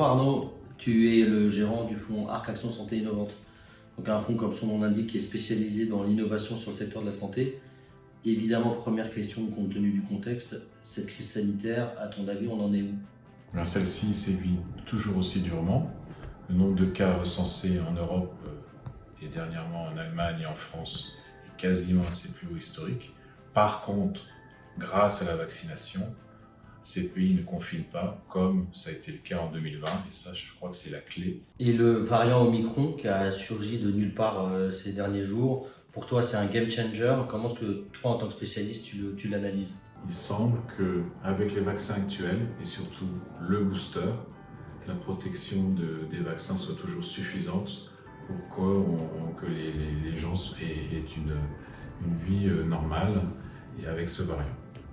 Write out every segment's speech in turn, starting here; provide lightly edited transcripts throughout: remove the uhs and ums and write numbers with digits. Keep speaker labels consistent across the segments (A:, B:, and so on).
A: Arnaud, tu es le gérant du fonds ARC Action Santé Innovante. Donc un fonds, comme son nom l'indique, qui est spécialisé dans l'innovation sur le secteur de la santé. Évidemment, première question compte tenu du contexte, cette crise sanitaire, à ton avis, on en est où?
B: Celle-ci sévit toujours aussi durement. Le nombre de cas recensés en Europe et dernièrement en Allemagne et en France est quasiment à ses plus hauts historiques. Par contre, grâce à la vaccination, ces pays ne confinent pas comme ça a été le cas en 2020 et ça, je crois que c'est la clé.
A: Et le variant Omicron qui a surgi de nulle part ces derniers jours, pour toi c'est un game changer. Comment est-ce que toi en tant que spécialiste tu l'analyses?
B: Il semble qu'avec les vaccins actuels et surtout le booster, la protection des vaccins soit toujours suffisante pour que les gens aient une vie normale et avec ce variant.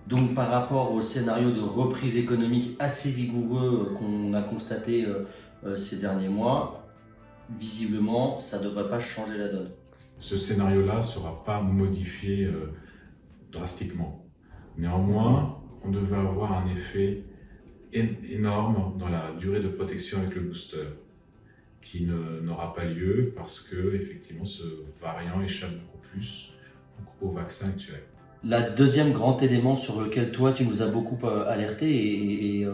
A: Donc par rapport au scénario de reprise économique assez vigoureux qu'on a constaté ces derniers mois, visiblement ça ne devrait pas changer la donne.
B: Ce scénario-là ne sera pas modifié drastiquement. Néanmoins, on devrait avoir un effet énorme dans la durée de protection avec le booster, qui n'aura pas lieu parce que effectivement ce variant échappe beaucoup plus au vaccin actuel.
A: La deuxième grand élément sur lequel toi tu nous as beaucoup alerté et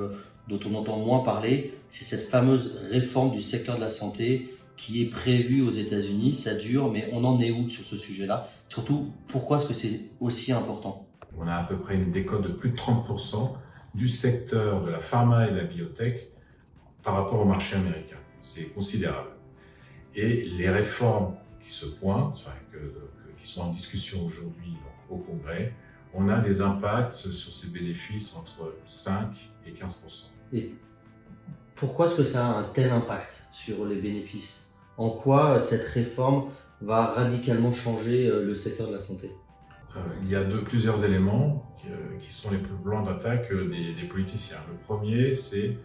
A: dont on entend moins parler, c'est cette fameuse réforme du secteur de la santé qui est prévue aux États-Unis. Ça dure, mais on en est où sur ce sujet-là? Surtout, pourquoi est-ce que c'est aussi important?
B: On a à peu près une décote de plus de 30% du secteur de la pharma et de la biotech par rapport au marché américain. C'est considérable. Et les réformes qui se pointent, qui sont en discussion aujourd'hui au Congrès, on a des impacts sur ces bénéfices entre 5 et 15%.
A: Et pourquoi est-ce que ça a un tel impact sur les bénéfices? En quoi cette réforme va radicalement changer le secteur de la santé?
B: Il y a plusieurs éléments qui sont les plus blancs d'attaque des politiciens. Le premier, c'est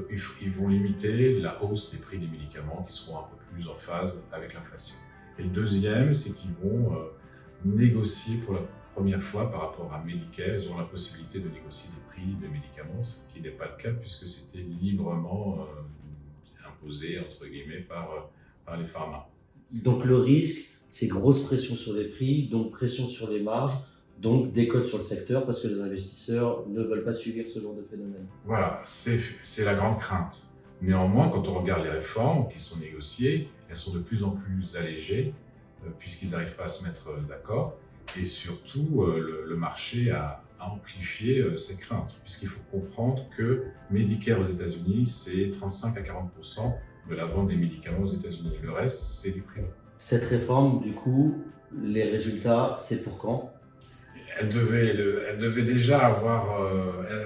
B: qu'ils vont limiter la hausse des prix des médicaments qui seront un peu plus en phase avec l'inflation. Et le deuxième, c'est qu'ils vont négocier pour la première fois par rapport à Medicare. Ils auront la possibilité de négocier des prix de médicaments, ce qui n'est pas le cas puisque c'était librement imposé, entre guillemets, par les pharma.
A: Donc le risque, c'est grosse pression sur les prix, donc pression sur les marges, donc décote sur le secteur parce que les investisseurs ne veulent pas subir ce genre de phénomène.
B: Voilà, c'est la grande crainte. Néanmoins, quand on regarde les réformes qui sont négociées, elles sont de plus en plus allégées puisqu'ils n'arrivent pas à se mettre d'accord. Et surtout, le marché a amplifié ces craintes, puisqu'il faut comprendre que Medicare aux États-Unis, c'est 35 à 40% de la vente des médicaments aux États-Unis. Le reste, c'est du privé.
A: Cette réforme, du coup, les résultats, c'est pour quand?
B: Elle devait déjà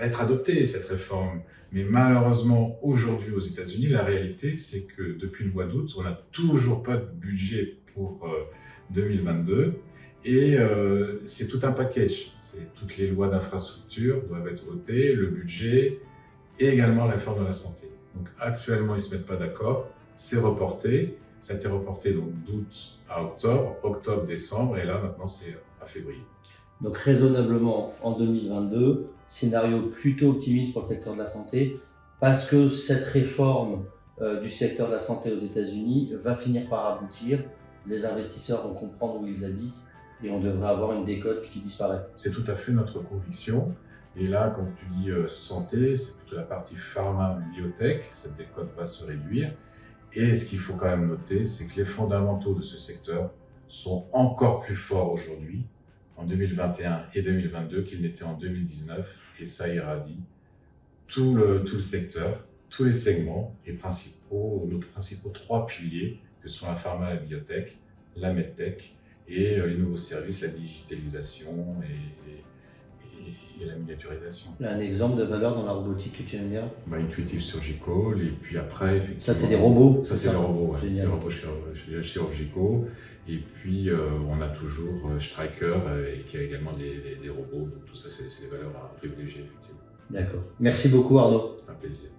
B: être adoptée, cette réforme. Mais malheureusement, aujourd'hui aux États-Unis, la réalité, c'est que depuis le mois d'août, on n'a toujours pas de budget pour 2022. Et c'est tout un package. Toutes les lois d'infrastructure doivent être votées, le budget et également la réforme de la santé. Donc actuellement, ils ne se mettent pas d'accord. C'est reporté. Ça a été reporté donc d'août à octobre, octobre-décembre, et là maintenant c'est à février.
A: Donc raisonnablement en 2022, scénario plutôt optimiste pour le secteur de la santé, parce que cette réforme du secteur de la santé aux États-Unis va finir par aboutir. Les investisseurs vont comprendre où ils habitent et on devrait avoir une décote qui disparaît.
B: C'est tout à fait notre conviction. Et là, quand tu dis santé, c'est plutôt la partie pharma-biotech. Cette décote va se réduire. Et ce qu'il faut quand même noter, c'est que les fondamentaux de ce secteur sont encore plus forts aujourd'hui, en 2021 et 2022, qu'ils n'étaient en 2019. Et ça irradie tout le secteur, tous les segments, nos principaux 3 piliers, que sont la pharma, la biotech, la medtech et les nouveaux services, la digitalisation et la miniaturisation.
A: Un exemple de valeur dans la robotique que tu aimes bien?
B: Intuitive Surgical, et puis après, effectivement...
A: Ça, c'est des robots?
B: Ça, c'est des robots, ouais.
A: Génial.
B: C'est des robots chirurgicaux. Et puis, on a toujours Stryker, qui a également des robots. Donc, tout ça, c'est des valeurs à privilégier, effectivement.
A: D'accord. Merci beaucoup, Arnaud.
B: C'est un plaisir.